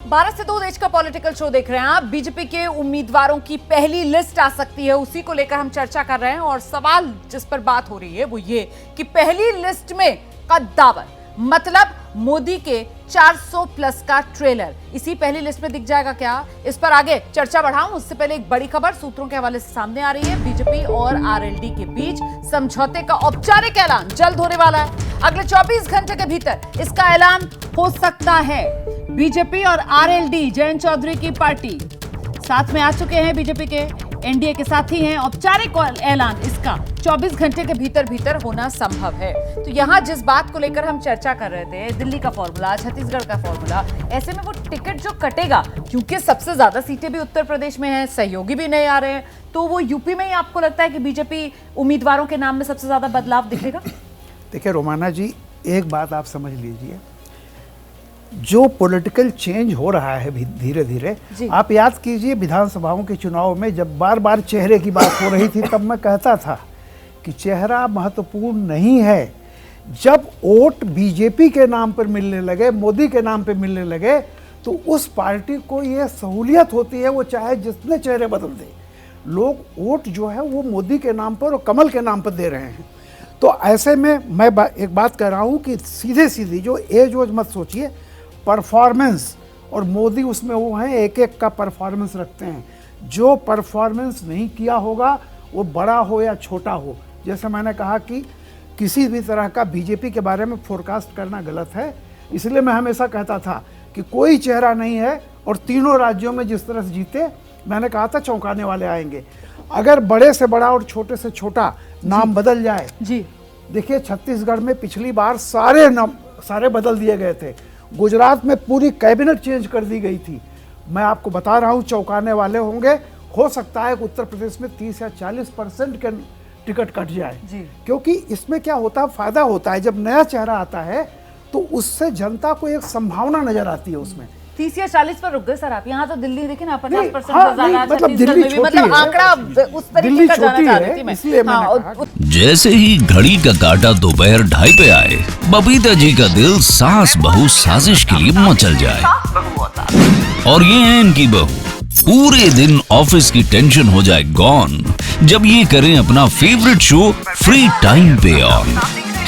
भारत से दो देश का पॉलिटिकल शो देख रहे हैं आप। बीजेपी के उम्मीदवारों की पहली लिस्ट आ सकती है, उसी को लेकर हम चर्चा कर रहे हैं। और सवाल जिस पर बात हो रही है वो ये कि पहली लिस्ट में कद्दावर मतलब मोदी के 400 प्लस का ट्रेलर इसी पहली लिस्ट में दिख जाएगा क्या? इस पर आगे चर्चा बढ़ाऊं उससे पहले एक बड़ी खबर सूत्रों के हवाले से सामने आ रही है। बीजेपी और आरएलडी के बीच समझौते का औपचारिक ऐलान जल्द होने वाला है। अगले 24 घंटे के भीतर इसका ऐलान हो सकता है। बीजेपी और आरएलडी, जयंत चौधरी की पार्टी साथ में आ चुके हैं। बीजेपी के एनडीए के साथी हैं। औपचारिक ऐलान इसका 24 घंटे के भीतर होना संभव है। तो यहां जिस बात को लेकर हम चर्चा कर रहे थे, दिल्ली का फॉर्मूला, छत्तीसगढ़ का फॉर्मूला, ऐसे में वो टिकट जो कटेगा, क्योंकि सबसे ज्यादा सीटें भी उत्तर प्रदेश में हैं, सहयोगी भी नहीं आ रहे हैं, तो वो यूपी में ही आपको लगता है कि बीजेपी उम्मीदवारों के नाम में सबसे ज्यादा बदलाव दिखेगा? देखिए रोमाना जी, एक बात आप समझ लीजिए, जो पॉलिटिकल चेंज हो रहा है धीरे धीरे, आप याद कीजिए विधानसभाओं के चुनाव में जब बार बार चेहरे की बात हो रही थी, तब मैं कहता था कि चेहरा महत्वपूर्ण नहीं है। जब वोट बीजेपी के नाम पर मिलने लगे, मोदी के नाम पर मिलने लगे, तो उस पार्टी को ये सहूलियत होती है, वो चाहे जितने चेहरे बदल दे, लोग वोट जो है वो मोदी के नाम पर और कमल के नाम पर दे रहे हैं। तो ऐसे में मैं एक बात कह रहा हूँ कि सीधे सीधी जो एज वोज मत सोचिए, परफॉर्मेंस, और मोदी उसमें वो हैं, एक एक का परफॉर्मेंस रखते हैं। जो परफॉर्मेंस नहीं किया होगा वो बड़ा हो या छोटा हो, जैसे मैंने कहा कि किसी भी तरह का बीजेपी के बारे में फोरकास्ट करना गलत है। इसलिए मैं हमेशा कहता था कि कोई चेहरा नहीं है, और तीनों राज्यों में जिस तरह से जीते, मैंने कहा था चौंकाने वाले आएंगे। अगर बड़े से बड़ा और छोटे से छोटा नाम बदल जाए जी, देखिए छत्तीसगढ़ में पिछली बार सारे बदल दिए गए थे। गुजरात में पूरी कैबिनेट चेंज कर दी गई थी। मैं आपको बता रहा हूं, चौंकाने वाले होंगे। हो सकता है कि उत्तर प्रदेश में 30 या 40% के टिकट कट जाए जी। क्योंकि इसमें क्या होता है, फायदा होता है, जब नया चेहरा आता है तो उससे जनता को एक संभावना नजर आती है उसमें। 30 या 40 पर रुक गए सर आप। यहाँ तो दिल्ली देखिए ना, 50% मतलब दिल्ली छोटी है, आंकड़ा उस तरीके का जाना चाहती थी मैं। इसलिए मैंने कहा। जैसे ही घड़ी का काटा दोपहर 2:30 पे आए, बबीता जी का दिल सास बहू साजिश के लिए मचल जाए। और ये है इनकी बहू, पूरे दिन ऑफिस की टेंशन हो जाए गॉन जब ये करें अपना फेवरेट शो फ्री टाइम पे ऑन।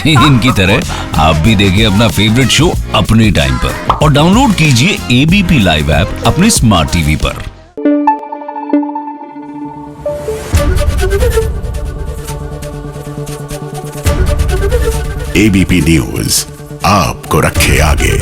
इनकी तरह आप भी देखिए अपना फेवरेट शो अपने टाइम पर, और डाउनलोड कीजिए एबीपी लाइव ऐप अपने स्मार्ट टीवी पर। एबीपी न्यूज आपको रखे आगे।